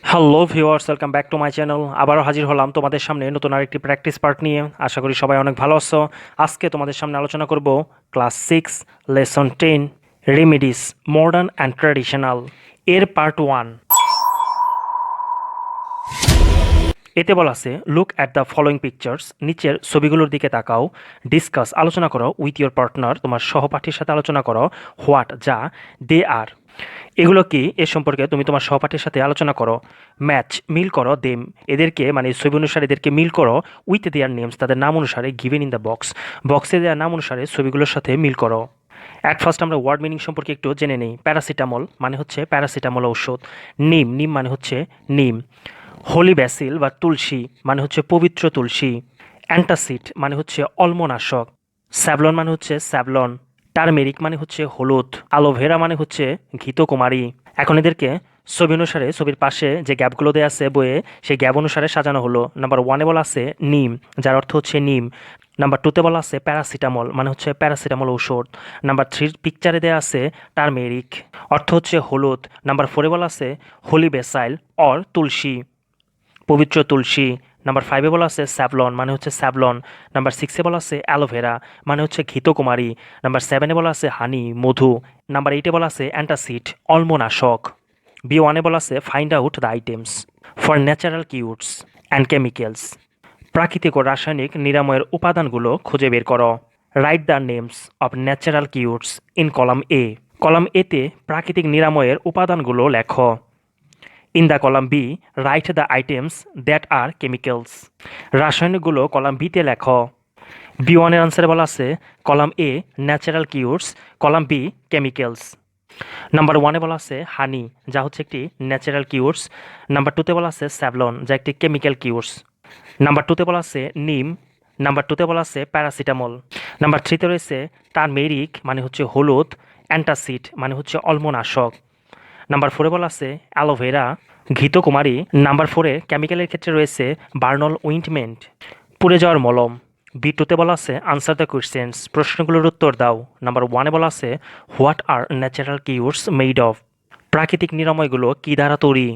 Hello viewers, welcome back to my channel. আবারও হাজির হলাম তোমাদের সামনে নতুন আরেকটি প্র্যাকটিস পার্ট নিয়ে। আশা করি সবাই অনেক ভালো আছো। আজকে তোমাদের সামনে আলোচনা করব class 6 lesson 10 remedies modern and traditional এর পার্ট 1। এতে বলা আছে look at the following pictures, নিচের ছবিগুলোর দিকে তাকাও। ডিসকাস, আলোচনা করো উইথ ইয়োর পার্টনার, তোমার সহপাঠীর সাথে আলোচনা করো। হোয়াট, যা। দে আর, এগুলো কি, এ সম্পর্কে তুমি তোমার সহপাঠীর সাথে আলোচনা করো। ম্যাচ, মিল করো দেম, এদেরকে মানে ছবি অনুসারে এদেরকে মিল করো উইথ দেয়ার নেমস, তাদের নাম অনুসারে। গিভেন ইন দ্য বক্স, বক্সে দেওয়ার নাম অনুসারে ছবিগুলোর সাথে মিল করো। অ্যাট ফার্স্ট আমরা ওয়ার্ড মিনিং সম্পর্কে একটু জেনে নিই। প্যারাসিটামল মানে হচ্ছে প্যারাসিটামল ঔষধ। নিম, নিম মানে হচ্ছে নিম। হোলি ব্যাসিল বা তুলসী মানে হচ্ছে পবিত্র তুলসী। অ্যান্টাসিড মানে হচ্ছে অম্লনাশক। স্যাভলন মানে হচ্ছে স্যাভলন। টারমেরিক মানে হচ্ছে হলুদ। অ্যালোভেরা মানে হচ্ছে ঘৃতকুমারী। এখন এদেরকে ছবি অনুসারে, ছবির পাশে যে গ্যাপগুলো দেওয়া আছে বইয়ে, সেই গ্যাপ অনুসারে সাজানো হলো। নাম্বার 1-এ বলা আছে নিম, যার অর্থ হচ্ছে নিম। নাম্বার 2-তে বলা আছে প্যারাসিটামল মানে হচ্ছে প্যারাসিটামল ঔষধ। নাম্বার 3 পিকচারে দেওয়া আছে টারমেরিক, অর্থ হচ্ছে হলুদ। নাম্বার 4-এ বলা আছে হোলি বেসাইল অর তুলসী, পবিত্র তুলসী। নাম্বার 5-এ বলা আছে স্যাভলন মানে হচ্ছে স্যাভলন। নাম্বার 6-এ বলা আছে অ্যালোভেরা মানে হচ্ছে ঘৃতকুমারী। নাম্বার 7-এ বলা আছে হানি, মধু। নাম্বার 8-এ বলা আছে অ্যান্টাসিড, অম্লনাশক। B1-এ বলা আছে find out the items for natural cures and chemicals, প্রাকৃতিক ও রাসায়নিক নিরাময়ের উপাদানগুলো খুঁজে বের করো। Write the names of natural cures in column A, column এতে প্রাকৃতিক নিরাময়ের উপাদানগুলো লেখো। In the column B write the items that are chemicals, রাসায়নিকগুলো কলাম বিতে লেখো। B1-এর আনসারে বলা আছে column A natural cures, column B chemicals. Number 1-এ বলা আছে হানি, যা হচ্ছে একটি ন্যাচারাল কিউটস। নাম্বার 2-তে বলা আছে স্যাভলন, যা একটি কেমিক্যাল কিউটস। নাম্বার 2-তে বলা আছে নিম। নাম্বার 2-তে বলা আছে প্যারাসিটামল। নাম্বার 3-তে রয়েছে টারমেরিক মানে হচ্ছে হলুদ। অ্যান্টাসিড মানে হচ্ছে অম্লনাশক। নাম্বার 4-এ বলা আছে অ্যালোভেরা, ঘৃতকুমারী। নাম্বার 4-এ কেমিক্যালের ক্ষেত্রে রয়েছে বার্নল উইন্টমেন্ট, পুড়ে যাওয়ার মলম। B2-তে বলা আছে আনসার দ্য কোয়েশ্চেন্স, প্রশ্নগুলোর উত্তর দাও। নাম্বার 1-এ বলা আছে what are natural cures made of, প্রাকৃতিক নিরাময়গুলো কী দ্বারা তৈরি।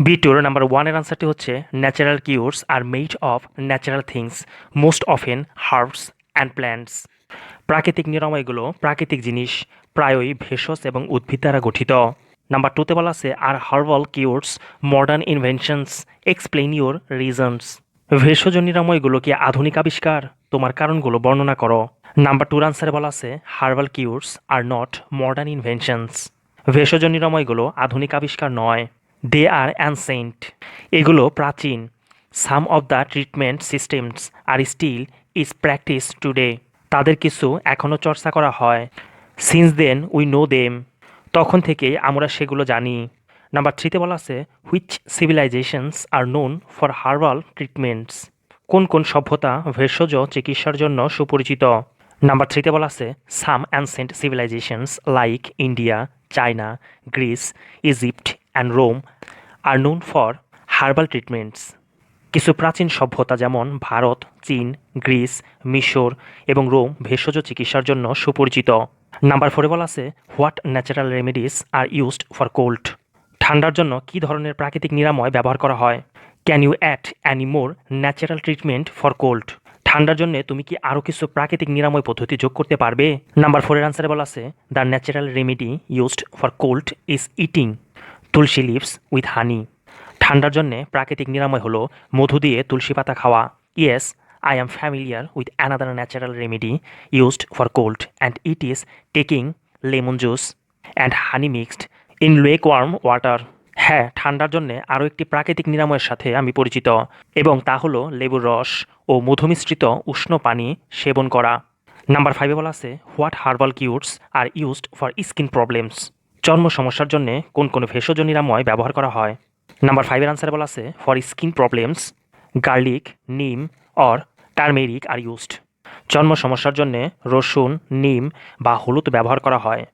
B2-র নাম্বার 1-এর আনসারটি হচ্ছে natural cures are made of natural things, most often herbs and plants, প্রাকৃতিক নিরাময়গুলো প্রাকৃতিক জিনিস, প্রায়ই ভেষজ এবং উদ্ভিদ দ্বারা গঠিত। নাম্বার 2-তে বলা আছে are herbal cures modern inventions, explain your reasons, ভেষজ নিরাময়গুলো কি আধুনিক আবিষ্কার, তোমার কারণগুলো বর্ণনা করো। নাম্বার 2-র আনসারে বলা আছে herbal cures are not modern inventions, ভেষজ নিরাময়গুলো আধুনিক আবিষ্কার নয়। দে আর অ্যানসেন্ট, এগুলো প্রাচীন। Some of the treatment systems are still is practice today, তাদের কিছু এখনও চর্চা করা হয়। Since then we know them, তখন থেকেই আমরা সেগুলো জানি। নাম্বার 3-তে বলা আছে which civilisations are known for herbal treatments, কোন কোন সভ্যতা ভেষজ চিকিৎসার জন্য সুপরিচিত। নাম্বার 3-তে বলা আছে some ancient civilisations like India, China, Greece, Egypt and Rome are known for herbal treatments, কিছু প্রাচীন সভ্যতা যেমন ভারত, চীন, গ্রিস, মিশর এবং রোম ভেষজ চিকিৎসার জন্য সুপরিচিত। নাম্বার 4-এ বলা আছে what natural remedies are used for cold, ঠান্ডার জন্য কী ধরনের প্রাকৃতিক নিরাময় ব্যবহার করা হয়। Can you add any more natural treatment for cold, ঠান্ডার জন্য তুমি কি আরও কিছু প্রাকৃতিক নিরাময় পদ্ধতি যোগ করতে পারবে। নাম্বার 4-এর আনসারে বলা আছে the natural remedy used for cold is eating Tulsi lives with হানি, ঠান্ডার জন্যে প্রাকৃতিক নিরাময় হলো মধু দিয়ে তুলসী পাতা খাওয়া। Yes, I am familiar with another natural remedy used for cold and it is taking lemon juice and honey mixed in lake worm water, হ্যাঁ, ঠান্ডার জন্যে আরও একটি প্রাকৃতিক নিরাময়ের সাথে আমি পরিচিত এবং তা হলো লেবুর রস ও মধুমিশ্রিত উষ্ণ পানি সেবন করা। নাম্বার 5-এ বলা আছে what herbal cures are used for skin problems, চর্ম সমস্যার জন্যে কোন কোন ভেষজ নিরাময় ব্যবহার করা হয়। নাম্বার 5-এর আনসারে বলা আছে ফর স্কিন প্রবলেমস গার্লিক, নিম অর টারমেরিক আর ইউজড, চর্ম সমস্যার জন্য রসুন, নিম বা হলুদ ব্যবহার করা হয়।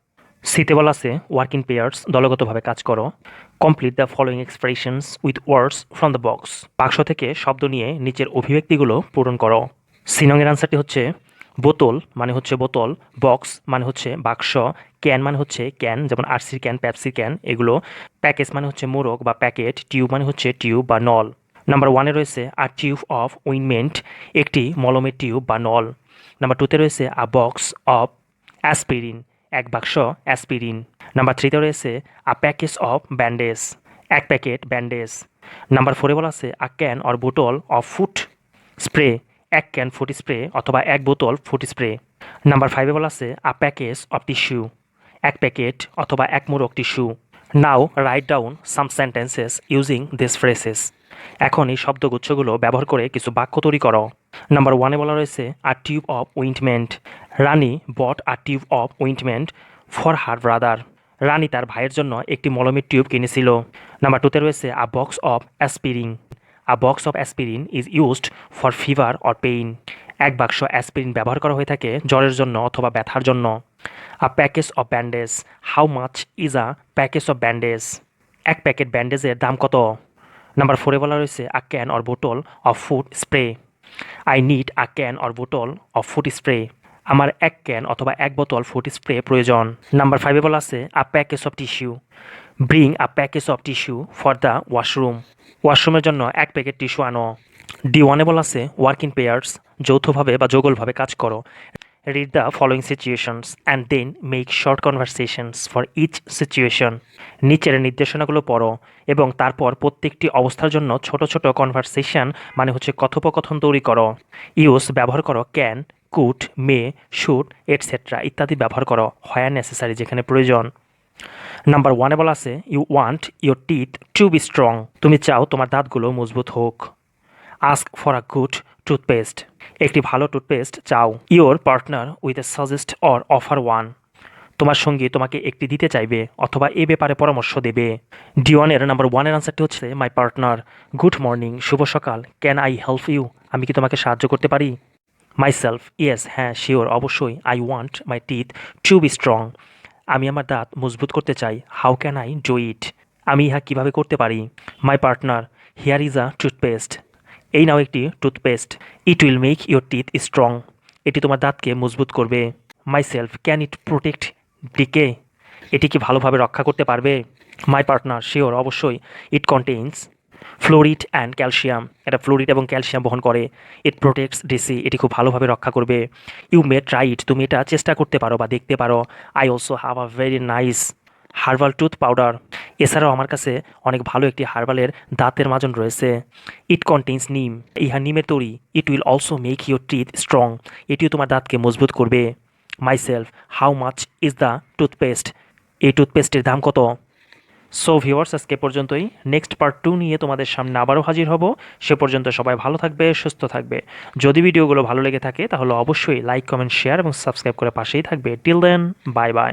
সিতে বলা আছে ওয়ার্ক ইন পেয়ার্স, দলগতভাবে কাজ করো। Complete the following expressions with words from the box, বাক্স থেকে শব্দ নিয়ে নিচের অভিব্যক্তিগুলো পূরণ করো। সিনংয়ের আনসারটি হচ্ছে বোতল মানে হচ্ছে বোতল, বক্স মানে হচ্ছে বাক্স, ক্যান মানে হচ্ছে ক্যান, যেমন আরসির ক্যান, পেপসির ক্যান এগুলো, প্যাকেজ মানে হচ্ছে মোড়ক বা প্যাকেট, টিউব মানে হচ্ছে টিউব বা নল। নাম্বার ওয়ানে রয়েছে আ টিউব অফ উইনমেন্ট, একটি মলমের টিউব বা নল। নাম্বার টুতে রয়েছে আ বক্স অফ অ্যাসপিরিন, এক বাক্স অ্যাসপিরিন। নাম্বার থ্রিতে রয়েছে আ প্যাকেজ অফ ব্যান্ডেজ, এক প্যাকেট ব্যান্ডেজ। নাম্বার ফোরে বলা আছে আ ক্যান অর বোতল অফ ফুট স্প্রে, এক ক্যান ফুট স্প্রে অথবা এক বোতল ফুট স্প্রে। নাম্বার ফাইভে বলা আছে আ প্যাকেজ অফ টিস্যু, এক প্যাকেট অথবা এক মোড়ক tissue. Now write down some sentences using this phrases, এখন এই শব্দগুচ্ছগুলো ব্যবহার করে কিছু বাক্য তৈরি করো। নাম্বার ওয়ানে বলা রয়েছে a tube of ointment, Rani bought a tube of ointment for her brother, Rani তার ভাইয়ের জন্য একটি মলমের টিউব কিনেছিল। নাম্বার টুতে রয়েছে আ box of aspirin, a box of aspirin is used for fever or pain, এক বাক্স অ্যাসপিরিন ব্যবহার করা হয়ে থাকে জ্বরের জন্য অথবা ব্যথার জন্য। আ package of bandage, how much is a package of bandage, এক প্যাকেট ব্যান্ডেজের দাম কত। নাম্বার ফোরে বলা রয়েছে আ ক্যান অর বোতল of food spray, I need a can or বোতল অফ ফুড স্প্রে, আমার এক ক্যান অথবা এক বোতল ফুড স্প্রে প্রয়োজন। নাম্বার ফাইভে বলা আছে আ package of tissue, bring a package of tissue for the washroom, ওয়াশরুমের জন্য এক প্যাকেট টিস্যু আনো। ডি ওয়ানে বলা আছে ওয়ার্ক ইন পেয়ার্স, যৌথভাবে বা যৌগলভাবে কাজ করো। Read the following situations and then make short conversations for each situation, নিচের নির্দেশনাগুলো পড়ো এবং তারপর প্রত্যেকটি অবস্থার জন্য ছোট ছোট কনভারসেশন মানে হচ্ছে কথোপকথন তৈরি করো। ইউজ ব্যবহার করো can, could, May, should etcetera ইত্যাদি ব্যবহার করো হোয়ার নেসেসারি যেখানে প্রয়োজন। নাম্বার ওয়ানে বলা আছে you want your teeth to be strong, তুমি চাও তোমার দাঁতগুলো মজবুত হোক। Ask for a good toothpaste, একটি ভালো টুথপেস্ট চাও। Your partner with a suggest or offer one, তোমার সঙ্গী তোমাকে একটি দিতে চাইবে অথবা এ ব্যাপারে পরামর্শ দেবে। ডি ওয়ানের নাম্বার ওয়ানের আনসারটি হচ্ছে মাই পার্টনার, গুড মর্নিং, শুভ সকাল, ক্যান আই হেল্প ইউ, আমি কি তোমাকে সাহায্য করতে পারি। মাইসেলফ, ইয়েস হ্যাঁ শিওর অবশ্যই, I want my teeth to be strong, আমি আমার দাঁত মজবুত করতে চাই। How can I do it, আমি ইহা কিভাবে করতে পারি। My partner, here is a toothpaste, এই নাও একটি টুথপেস্ট। It will make your teeth strong, এটি তোমার দাঁতকে মজবুত করবে। Myself, can it protect decay, এটি কি ভালোভাবে রক্ষা করতে পারবে। মাই পার্টনার, শিওর অবশ্যই, ইট কন্টেইনস ফ্লোরিড অ্যান্ড ক্যালসিয়াম, এটা ফ্লোরিড এবং ক্যালসিয়াম বহন করে। ইট প্রোটেক্টস ডিসি, এটি খুব ভালোভাবে রক্ষা করবে। ইউ মে ট্রাই ইট, তুমি এটা চেষ্টা করতে পারো বা দেখতে পারো। I also have a very nice herbal tooth powder, এছাড়াও আমার কাছে অনেক ভালো একটি হার্বালের দাঁতের মাজন রয়েছে। ইট কন্টেইনস নিম, ইহা নিমের তৈরি। It will also make your teeth strong, এটিও তোমার দাঁতকে মজবুত করবে। Myself, how much is the toothpaste, এই টুথপেস্টের দাম কত। সো ভিউয়ার্স আজকে পর্যন্তই, নেক্সট পার্ট 2 নিয়ে তোমাদের সামনে আবারও হাজির হব। সে পর্যন্ত সবাই ভালো থাকবে, সুস্থ থাকবে। যদি ভিডিওগুলো ভালো লেগে থাকে তাহলে অবশ্যই লাইক, কমেন্ট, শেয়ার এবং সাবস্ক্রাইব করে পাশেই থাকবে। Till then, bye by.